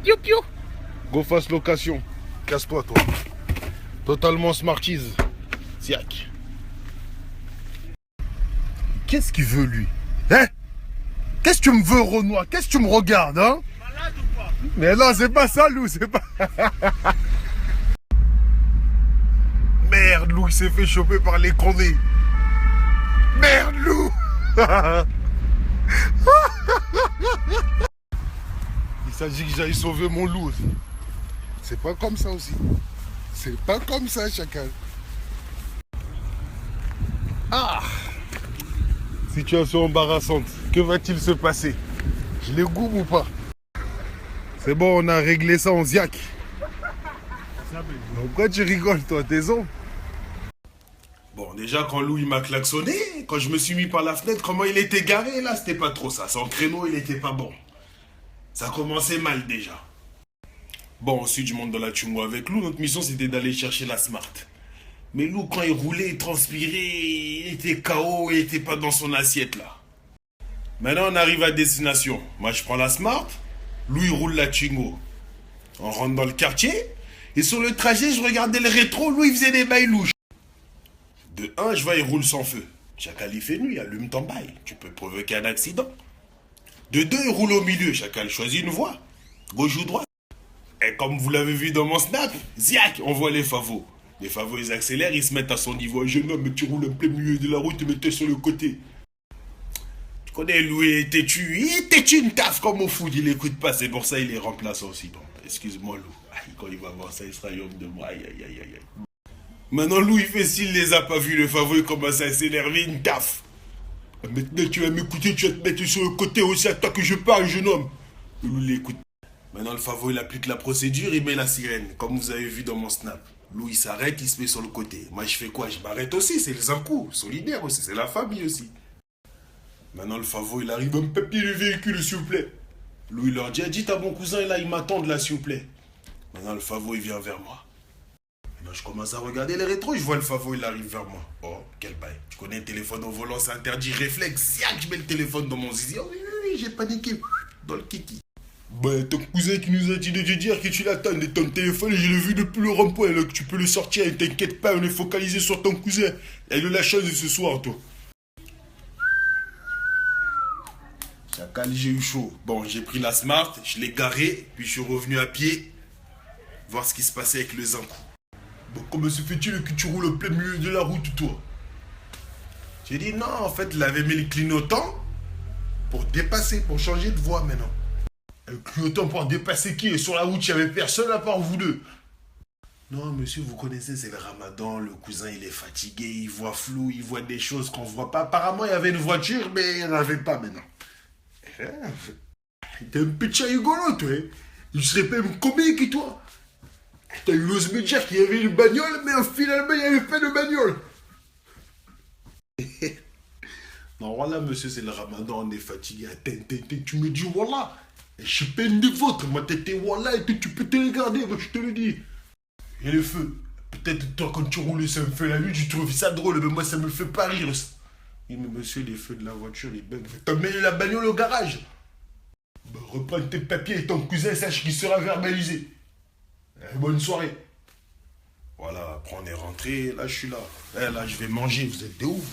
Piou piou. Go fast location. Casse-toi, toi. Totalement smartise. Ziac. Qu'est-ce qu'il veut, lui? Hein? Qu'est-ce que tu me veux, Renoir? Qu'est-ce que tu me regardes, hein? Malade ou pas? Mais non, c'est pas ça, Lou, c'est pas... Merde, Lou, il s'est fait choper par les condés. Merde, Lou. Il s'agit que j'aille sauver mon loup aussi. C'est pas comme ça aussi. C'est pas comme ça, chacal. Ah! Situation embarrassante. Que va-t-il se passer? Je les goûte ou pas? C'est bon, on a réglé ça en ziac. Pourquoi tu rigoles, toi, t'es on? Bon, déjà, quand Lou, il m'a klaxonné, quand je me suis mis par la fenêtre, comment il était garé, là, c'était pas trop ça. Son créneau, il était pas bon. Ça commençait mal, déjà. Bon, ensuite, je monte dans la Twingo avec Lou. Notre mission, c'était d'aller chercher la Smart. Mais Lou, quand il roulait, il transpirait, il était KO, il était pas dans son assiette, là. Maintenant, on arrive à destination. Moi, je prends la Smart. Lou, il roule la Twingo. On rentre dans le quartier. Et sur le trajet, je regardais le rétro. Lou, il faisait des bails louches. De 1, je vois, il roule sans feu. Chacal, il fait nuit, allume ton bail. Tu peux provoquer un accident. De 2, il roule au milieu. Chacal choisit une voie. Gauche ou droite. Et comme vous l'avez vu dans mon snap, ziac, on voit les favos. Les favos, ils accélèrent, ils se mettent à son niveau. Jeune homme, mais tu roules en plein milieu de la route, tu mets sur le côté. Tu connais Lou, il est têtu. Il est têtu une taf comme au foot. Il écoute pas, c'est pour ça il est remplaçant aussi. Donc, excuse-moi, Lou. Aïe, quand il va voir ça, il sera homme de moi. Aïe, aïe, aïe, aïe. Maintenant, Lou, il fait s'il les a pas vus, le favori commence à s'énerver, une taf. Maintenant, tu vas m'écouter, tu vas te mettre sur le côté aussi à toi que je parle, jeune homme. Lou l'écoute. Maintenant, le favori, il applique la procédure, il met la sirène, comme vous avez vu dans mon snap. Lou, il s'arrête, il se met sur le côté. Moi, je fais quoi? Je m'arrête aussi, c'est les coups, solidaire aussi, c'est la famille aussi. Maintenant, le favori, il arrive, un papier de véhicule, s'il vous plaît. Lou, il leur dit, dites à mon cousin, là, il m'attend là, s'il vous plaît. Maintenant, le favori, il vient vers moi. Je commence à regarder les rétros, je vois le favori, il arrive vers moi. Oh, quel bail. Tu connais le téléphone au volant, c'est interdit, réflexe. Ziac, je mets le téléphone dans mon zizi. Oh oui, oui, oui, j'ai paniqué. Dans le kiki. Ben, ton cousin qui nous a dit de te dire que tu l'attends de ton téléphone, je l'ai vu depuis le rond-point, là, que tu peux le sortir, et t'inquiète pas, on est focalisé sur ton cousin. Il a eu la chance de ce soir, toi. Chacal, j'ai eu chaud. Bon, j'ai pris la Smart, je l'ai garée, puis je suis revenu à pied, voir ce qui se passait avec le Zankou. Bon, comment se fait-il que tu roules au plein milieu de la route, toi? J'ai dit non, en fait, il avait mis le clignotant pour dépasser, pour changer de voie maintenant. Le clignotant pour dépasser qui? Et sur la route, il n'y avait personne à part vous deux. Non, monsieur, vous connaissez, c'est le ramadan, le cousin, il est fatigué, il voit flou, il voit des choses qu'on ne voit pas. Apparemment, il y avait une voiture, mais il n'y en avait pas maintenant. T'es un petit rigolo, toi. Hein? Il serait même comique, toi. T'as eu l'ose me dire qu'il y avait une bagnole, mais finalement, il n'y avait pas de bagnole. Non, voilà, monsieur, c'est le ramadan, on est fatigué. Tu me dis, voilà. Je suis pas une des vôtres, ma tête est voilà, et tu peux te regarder, moi, je te le dis. Et le feu. Peut-être toi, quand tu roules, ça me fait la nuit, tu trouves ça drôle, mais moi, ça me fait pas rire. Oui, mais monsieur, les feux de la voiture, les bugs. T'as mis la bagnole au garage. Bah, reprends tes papiers et ton cousin sache qu'il sera verbalisé. Bonne soirée. Voilà, après on est rentré, là je suis là. Là je vais manger, vous êtes des ouf.